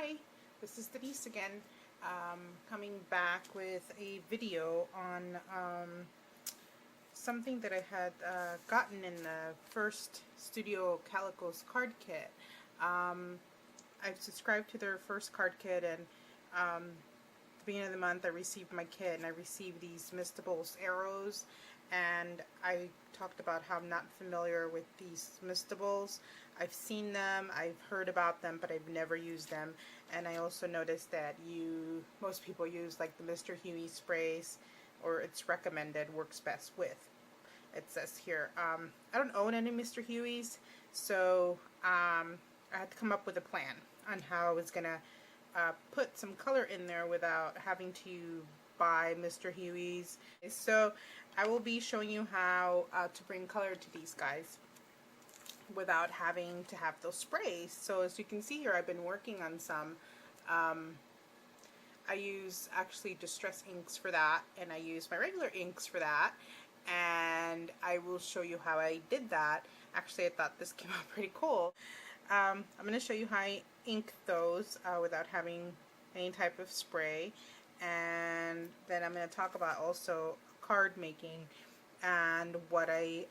Hi, this is Denise again, coming back with a video on something that I had gotten in the first Studio Calico's card kit. I've subscribed to their first card kit, and at the beginning of the month I received my kit, and I received these Mistables arrows, and I talked about how I'm not familiar with these Mistables. I've seen them, I've heard about them, but I've never used them. And I also noticed that most people use like the Mr Huey sprays, or it's recommended, works best with. It says here. I don't own any Mr Hueys, so I had to come up with a plan on how I was gonna put some color in there without having to buy Mr Hueys. So I will be showing you how to bring color to these guys without having to have those sprays. So as you can see here, I've been working on some. I use actually distress inks for that, and I use my regular inks for that, and I will show you how I did that. Actually, I thought this came out pretty cool. I'm going to show you how I ink those without having any type of spray, and then I'm going to talk about also card making and what I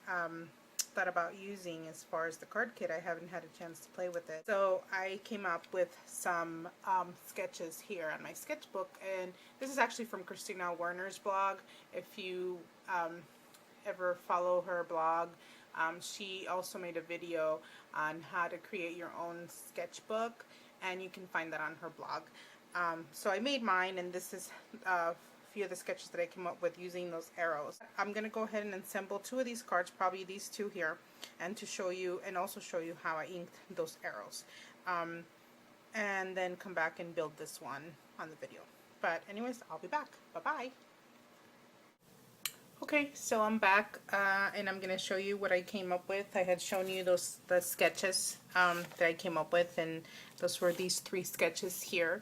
thought about using as far as the card kit. I haven't had a chance to play with it. So I came up with some sketches here on my sketchbook, and this is actually from Christina Werner's blog. If you ever follow her blog, she also made a video on how to create your own sketchbook, and you can find that on her blog. So I made mine, and this is few of the sketches that I came up with using those arrows. I'm going to go ahead and assemble two of these cards, probably these two here, and to show you, and also show you how I inked those arrows. And then come back and build this one on the video. But anyways, I'll be back. Bye-bye. Okay, so I'm back, and I'm going to show you what I came up with. I had shown you the sketches that I came up with, and those were these three sketches here.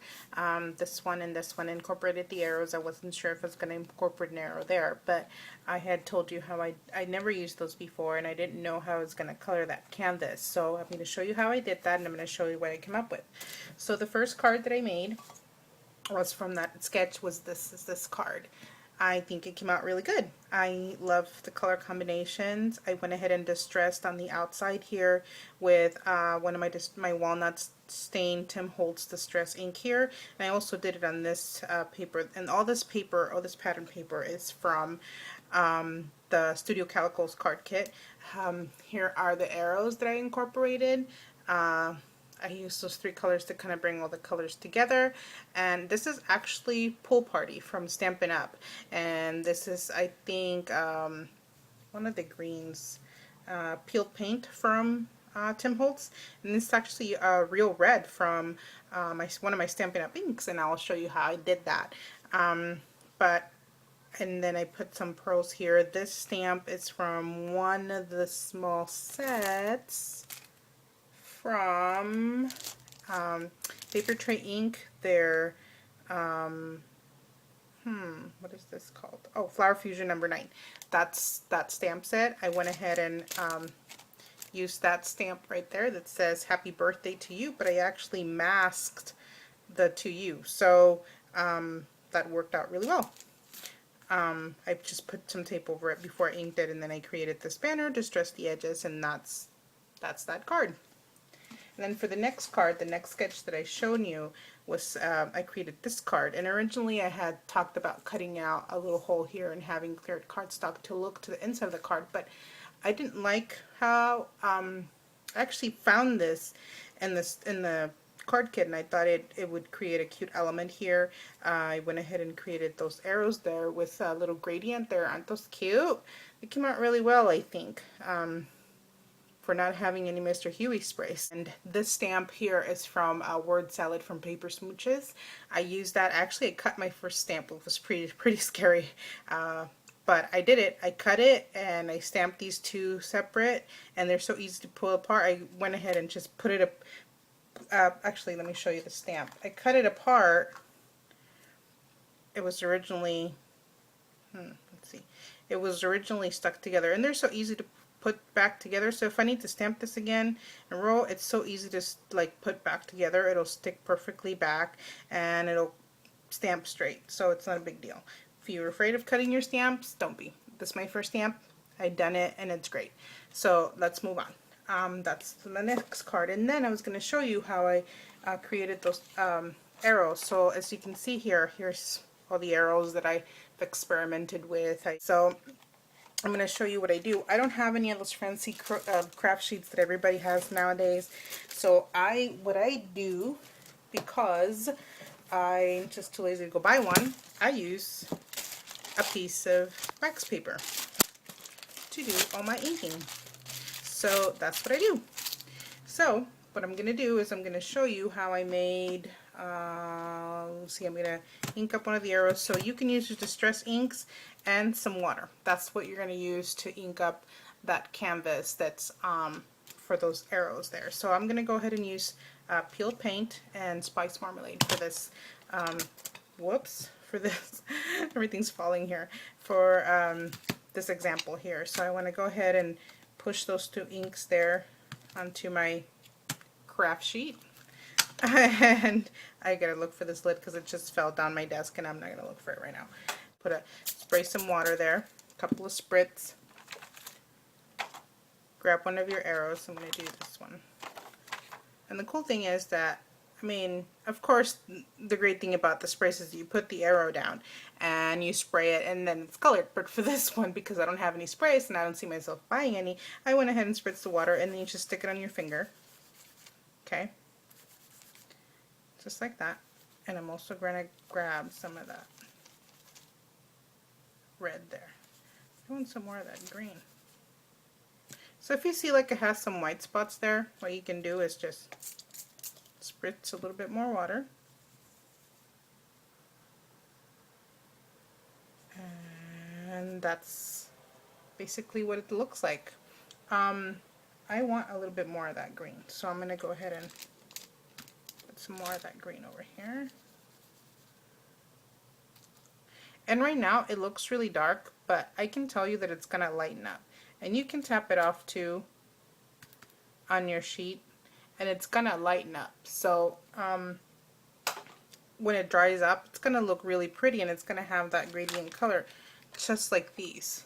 This one and this one incorporated the arrows. I wasn't sure if I was going to incorporate an arrow there, but I had told you how I never used those before, and I didn't know how I was going to color that canvas. So I'm going to show you how I did that, and I'm going to show you what I came up with. So the first card that I made was from that sketch was this card. I think it came out really good. I love the color combinations. I went ahead and distressed on the outside here with one of my walnut stained Tim Holtz distress ink here. And I also did it on this paper. And all this paper, all this pattern paper is from the Studio Calico's card kit. Here are the arrows that I incorporated. I used those three colors to kind of bring all the colors together. And this is actually Pool Party from Stampin' Up. And this is, I think, one of the greens, Peeled Paint from Tim Holtz. And this is actually Real Red from one of my Stampin' Up inks. And I'll show you how I did that. And then I put some pearls here. This stamp is from one of the small sets from Paper Tray Ink. Their what is this called? Oh, Flower Fusion number 9. That's that stamp set. I went ahead and used that stamp right there that says happy birthday to you, but I actually masked the to you, so that worked out really well. I just put some tape over it before I inked it, and then I created this banner, distressed the edges, and that's that card. And then for the next card, the next sketch that I showed you was, I created this card. And originally I had talked about cutting out a little hole here and having cleared cardstock to look to the inside of the card. But I didn't like how, I actually found this in the card kit, and I thought it would create a cute element here. I went ahead and created those arrows there with a little gradient there. Aren't those cute? They came out really well, I think. For not having any Mr. Huey sprays. And this stamp here is from Word Salad from Paper Smooches. I used that. Actually, I cut my first stamp. It was pretty scary. But I did it. I cut it and I stamped these two separate, and they're so easy to pull apart. I went ahead and just put it up. Actually, let me show you the stamp. I cut it apart. It was originally, let's see. It was originally stuck together, and they're so easy to put back together. So if I need to stamp this again and roll, it's so easy to like put back together. It'll stick perfectly back and it'll stamp straight, so it's not a big deal. If you're afraid of cutting your stamps, don't be. This is my first stamp. I've done it and it's great. So let's move on. That's the next card, and then I was going to show you how I created those arrows. So as you can see here, here's all the arrows that I've experimented with. So I'm going to show you what I do. I don't have any of those fancy craft sheets that everybody has nowadays. So what I do, because I'm just too lazy to go buy one, I use a piece of wax paper to do all my inking. So that's what I do. So what I'm going to do is I'm going to show you how I made, let's see, I'm going to ink up one of the arrows. So you can use your distress inks and some water. That's what you're going to use to ink up that canvas that's for those arrows there. So I'm going to go ahead and use peel paint and spice marmalade for this. Whoops, for this. Everything's falling here. For this example here. So I want to go ahead and push those two inks there onto my craft sheet. And I gotta look for this lid because it just fell down my desk and I'm not gonna look for it right now. Spray some water there, a couple of spritz. Grab one of your arrows. I'm gonna do this one. And the cool thing is that, I mean, of course, the great thing about the sprays is you put the arrow down and you spray it and then it's colored. But for this one, because I don't have any sprays and I don't see myself buying any, I went ahead and spritzed the water, and then you just stick it on your finger. Okay? Just like that. And I'm also going to grab some of that red there. I want some more of that green. So if you see like it has some white spots there, what you can do is just spritz a little bit more water. And that's basically what it looks like. I want a little bit more of that green, so I'm going to go ahead and put some more of that green over here. And right now it looks really dark, but I can tell you that it's going to lighten up. And you can tap it off too on your sheet, and it's going to lighten up. So when it dries up, it's going to look really pretty, and it's going to have that gradient color, just like these.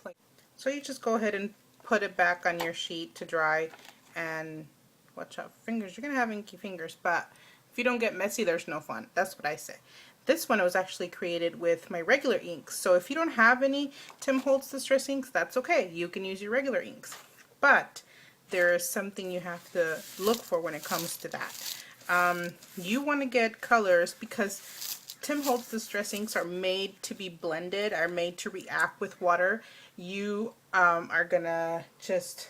So you just go ahead and put it back on your sheet to dry, and watch out for fingers. You're going to have inky fingers, but if you don't get messy, there's no fun. That's what I say. This one was actually created with my regular inks. So if you don't have any Tim Holtz Distress inks, that's okay. You can use your regular inks. But there is something you have to look for when it comes to that. You want to get colors, because Tim Holtz Distress inks are made to be blended, are made to react with water. You are gonna just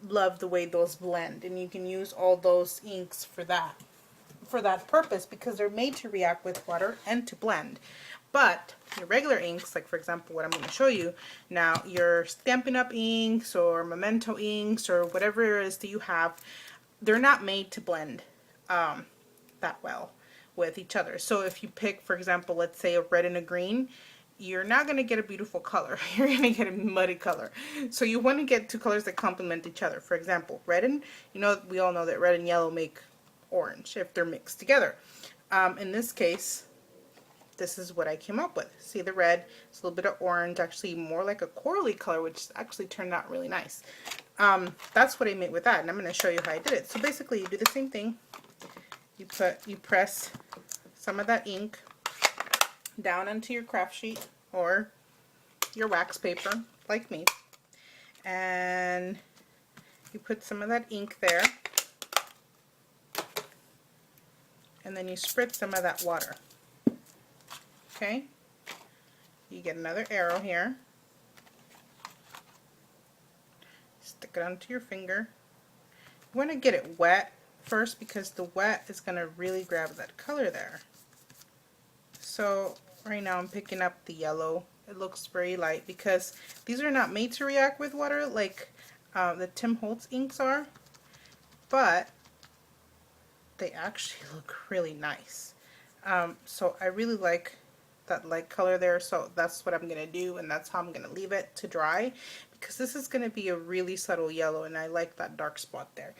love the way those blend, and you can use all those inks for that purpose, because they're made to react with water and to blend. But your regular inks, like for example what I'm going to show you now, your Stampin' Up! Inks or Memento inks or whatever it is that you have, they're not made to blend that well with each other. So if you pick, for example, let's say a red and a green, you're not going to get a beautiful color. You're going to get a muddy color. So you want to get two colors that complement each other. For example, red and, we all know that red and yellow make orange if they're mixed together. In this case, this is what I came up with. See the red, it's a little bit of orange, actually more like a corally color, which actually turned out really nice. That's what I made with that, and I'm going to show you how I did it. So basically you do the same thing. You press some of that ink down onto your craft sheet or your wax paper, like me, and you put some of that ink there, and then you spritz some of that water. Okay, you get another arrow here, stick it onto your finger. You want to get it wet first, because the wet is going to really grab that color there. So right now I'm picking up the yellow. It looks very light because these are not made to react with water like the Tim Holtz inks are, but they actually look really nice. So I really like that light color there. So that's what I'm gonna do, and that's how I'm gonna leave it to dry, because this is gonna be a really subtle yellow, and I like that dark spot there.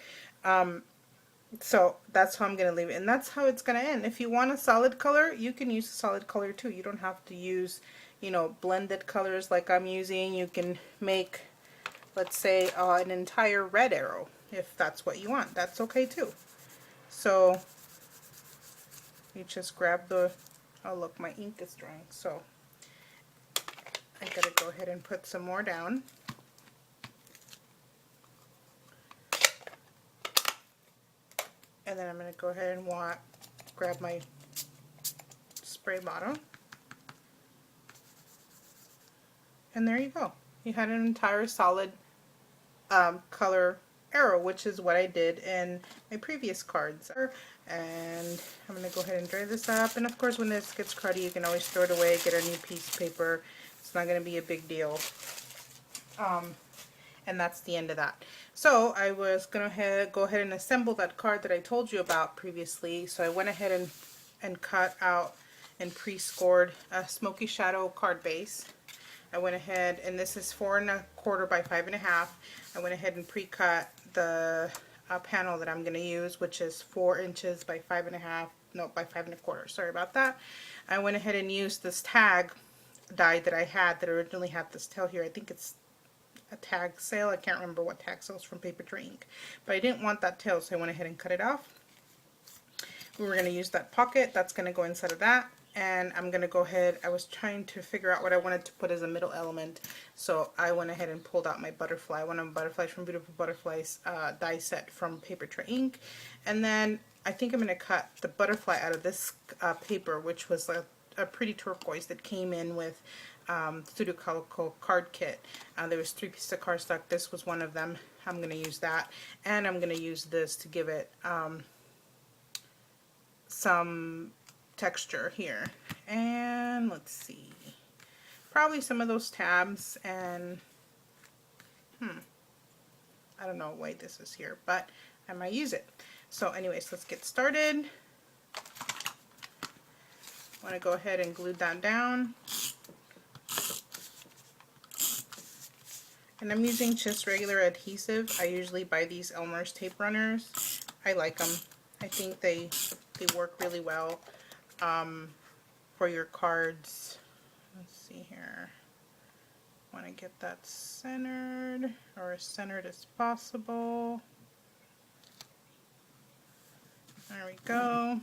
So that's how I'm gonna leave it, and that's how it's gonna end. If you want a solid color, you can use a solid color too. You don't have to use, you know, blended colors like I'm using. You can make, let's say, an entire red arrow if that's what you want. That's okay too. So you just grab the, oh look, my ink is drying, so I gotta go ahead and put some more down. And then I'm gonna go ahead and grab my spray bottle. And there you go. You had an entire solid color arrow, which is what I did in my previous cards. And I'm going to go ahead and dry this up. And of course, when this gets cruddy, you can always throw it away, get a new piece of paper. It's not going to be a big deal. And that's the end of that. So I was going to go ahead and assemble that card that I told you about previously. So I went ahead and cut out and pre-scored a Smoky Shadow card base. I went ahead, and this is 4 1/4 by 5 1/2. I went ahead and pre-cut the panel that I'm going to use, which is 4 inches by 5 1/2, no, by 5 1/4. Sorry about that. I went ahead and used this tag die that I had that originally had this tail here. I think it's a tag sale. I can't remember what tag sells from Paper Tray Ink. But I didn't want that tail, so I went ahead and cut it off. We were going to use that pocket. That's going to go inside of that. And I'm going to go ahead, I was trying to figure out what I wanted to put as a middle element. So I went ahead and pulled out my butterfly, one of my butterflies from Beautiful Butterflies die set from Paper Tray Ink. And then I think I'm going to cut the butterfly out of this paper, which was a pretty turquoise that came in with Studio Calico card kit. There was 3 pieces of cardstock. This was one of them. I'm going to use that. And I'm going to use this to give it some texture here. And let's see, probably some of those tabs, and I don't know why this is here, but I might use it. So anyways, let's get started. I want to go ahead and glue that down, and I'm using just regular adhesive. I usually buy these Elmer's tape runners. I like them. I think they work really well for your cards. Let's see here. Want to get that centered, or as centered as possible. There we go.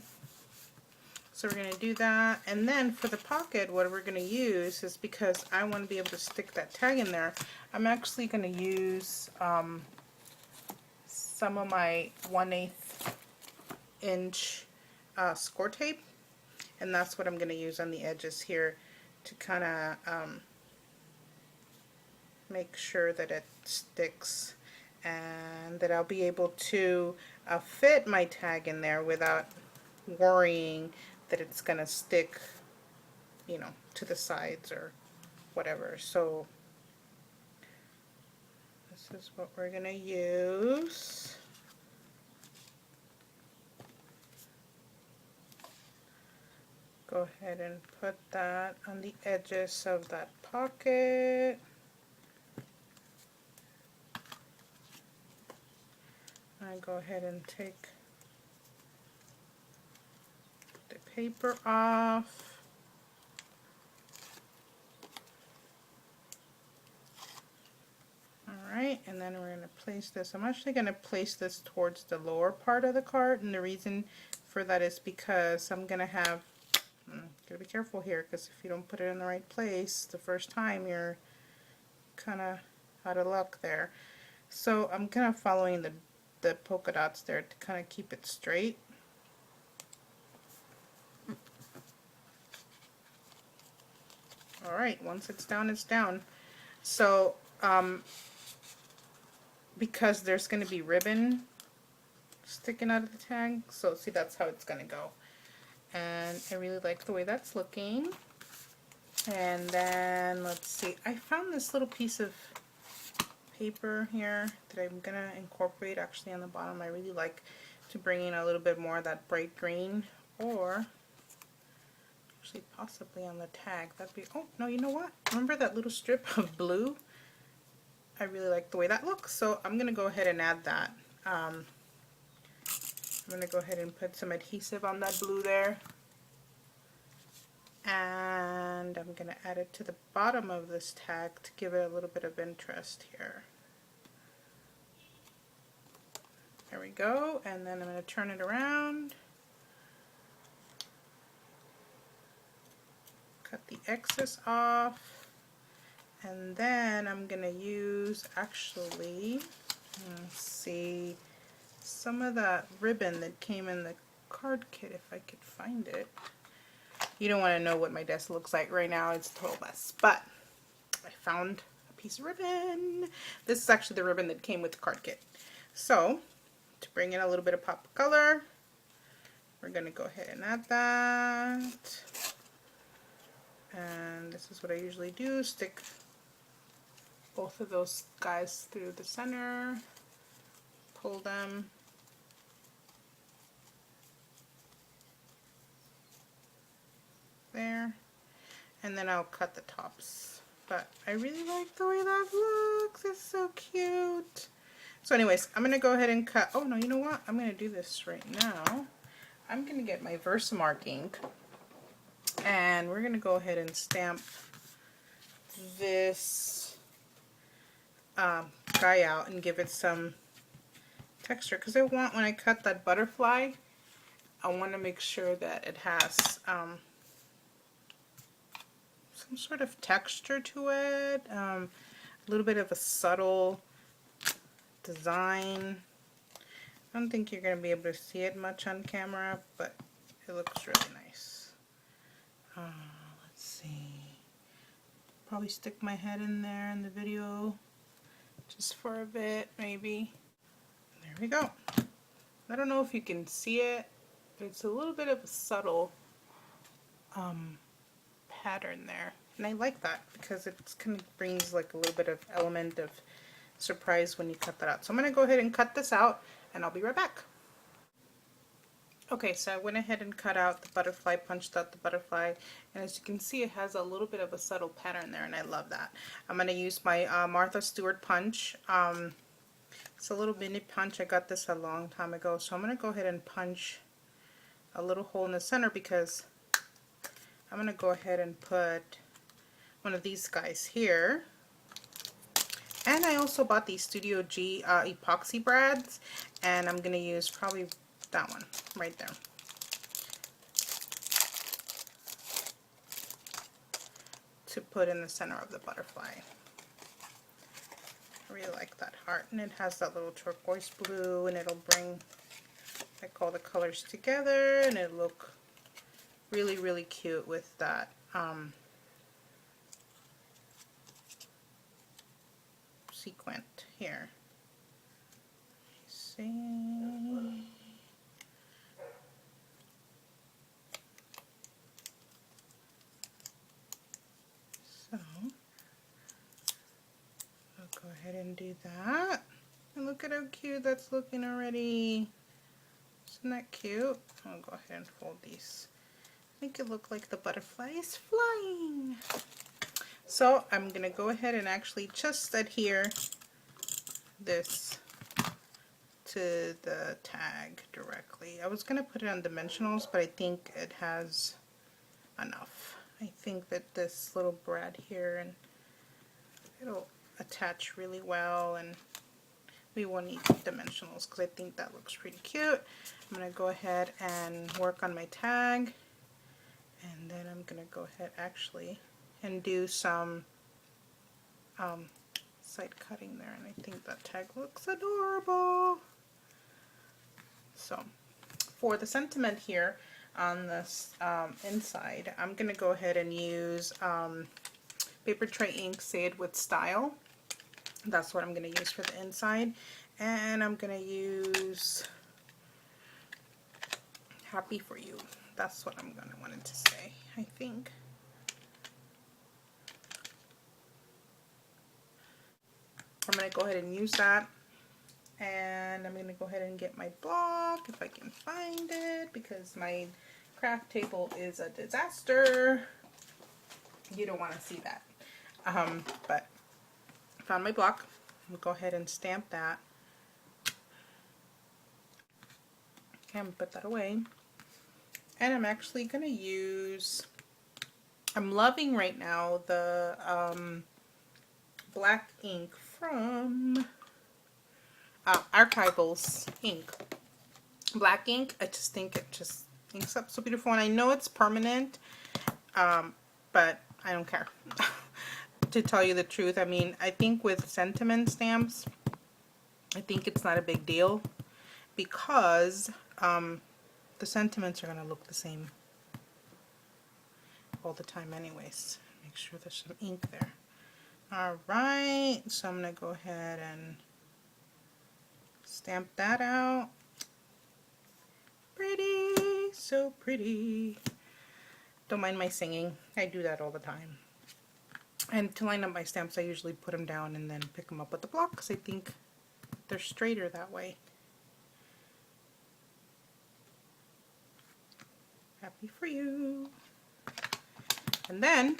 So we're going to do that. And then for the pocket, what we're going to use is, because I want to be able to stick that tag in there, I'm actually going to use some of my 1/8 inch score tape. And that's what I'm going to use on the edges here to kind of make sure that it sticks, and that I'll be able to fit my tag in there without worrying that it's going to stick, you know, to the sides or whatever. So this is what we're going to use. Go ahead and put that on the edges of that pocket. I go ahead and take the paper off. Alright, and then we're going to place this. I'm actually going to place this towards the lower part of the card, and the reason for that is because I'm going to have, gotta be careful here, because if you don't put it in the right place the first time, you're kind of out of luck there. So I'm kind of following the polka dots there to kind of keep it straight. Alright, once it's down, it's down. So because there's going to be ribbon sticking out of the tag, so see, that's how it's going to go. And I really like the way that's looking. And then let's see, I found this little piece of paper here that I'm going to incorporate actually on the bottom. I really like to bring in a little bit more of that bright green, or Actually, possibly on the tag. That'd be, oh, no, you know what? Remember that little strip of blue? I really like the way that looks, so I'm going to go ahead and add that. I'm going to go ahead and put some adhesive on that blue there. And I'm going to add it to the bottom of this tag to give it a little bit of interest here. There we go, and then I'm going to turn it around. Cut the excess off. And then I'm going to use, actually, let's see, some of that ribbon that came in the card kit, if I could find it. You don't want to know what my desk looks like right now. It's a total mess. But I found a piece of ribbon. This is actually the ribbon that came with the card kit. So, to bring in a little bit of pop of color, we're going to go ahead and add that. And this is what I usually do. Stick both of those guys through the center. Pull them. There, and then I'll cut the tops, but I really like the way that looks. It's so cute. So anyways, I'm gonna go ahead and cut. Oh no, you know what, I'm gonna do this right now. I'm gonna get my Versamark ink, and we're gonna go ahead and stamp this guy out and give it some texture, because I want, when I cut that butterfly, I want to make sure that it has some sort of texture to it, a little bit of a subtle design. I don't think you're going to be able to see it much on camera, but it looks really nice. Let's see. Probably stick my head in there in the video just for a bit, maybe. There we go. I don't know if you can see it, but it's a little bit of a subtle pattern there, and I like that because it kind of brings like a little bit of element of surprise when you cut that out. So I'm going to go ahead and cut this out, and I'll be right back. Okay, so I went ahead and cut out the butterfly, punched out the butterfly, and as you can see, it has a little bit of a subtle pattern there, and I love that. I'm going to use my Martha Stewart punch. It's a little mini punch. I got this a long time ago, so I'm going to go ahead and punch a little hole in the center, because I'm going to go ahead and put one of these guys here. And I also bought these Studio G epoxy brads, and I'm going to use probably that one right there. To put in the center of the butterfly. I really like that heart, and it has that little turquoise blue, and it'll bring like all the colors together, and it'll look really, really cute with that sequin here. See? So I'll go ahead and do that. And look at how cute that's looking already. Isn't that cute? I'll go ahead and fold these. Make it look like the butterfly is flying. So I'm going to go ahead and actually just adhere this to the tag directly. I was going to put it on dimensionals, but I think it has enough. I think that this little brad here, and it'll attach really well, and we won't need dimensionals because I think that looks pretty cute. I'm going to go ahead and work on my tag, and then I'm going to go ahead actually and do some side cutting there, and I think that tag looks adorable. So for the sentiment here on this inside, I'm going to go ahead and use Paper Tray ink, Say It With Style. That's what I'm going to use for the inside, and I'm going to use Happy For You. That's what I'm going to want it to say, I think. I'm going to go ahead and use that, and I'm going to go ahead and get my block if I can find it, because my craft table is a disaster. You don't want to see that. But found my block. We'll go ahead and stamp that. Okay, I'm gonna put that away. And I'm actually gonna use, I'm loving right now the black ink from Archivals ink. Black ink, I just think it just inks up so beautiful. And I know it's permanent, but I don't care. To tell you the truth, I mean, I think with sentiment stamps, I think it's not a big deal because the sentiments are going to look the same all the time anyways. Make sure there's some ink there. Alright, so I'm going to go ahead and stamp that out. Pretty, so pretty. Don't mind my singing. I do that all the time. And to line up my stamps, I usually put them down and then pick them up with the block because I think they're straighter that way. Happy for you. And then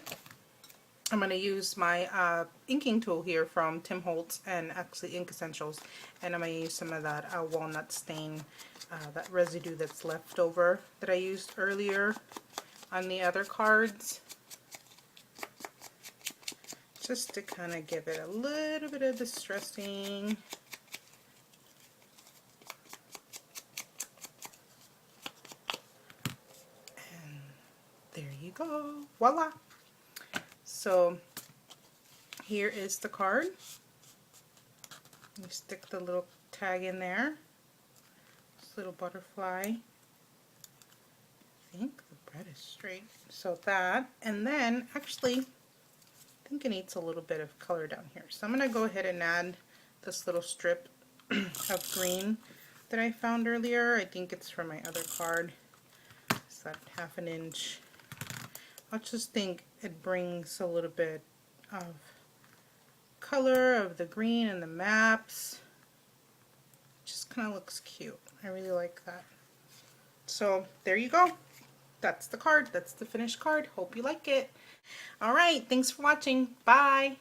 I'm going to use my inking tool here from Tim Holtz and actually Ink Essentials, and I'm going to use some of that walnut stain, that residue that's left over that I used earlier on the other cards, just to kind of give it a little bit of distressing. And there you go. Voila! So here is the card. You stick the little tag in there. This little butterfly. I think the bread is straight. So that, and then actually I think it needs a little bit of color down here. So I'm going to go ahead and add this little strip of green that I found earlier. I think it's from my other card. It's that 1/2 inch. I just think it brings a little bit of color of the green and the maps. Just kind of looks cute. I really like that. So there you go. That's the card. That's the finished card. Hope you like it. Alright, thanks for watching. Bye!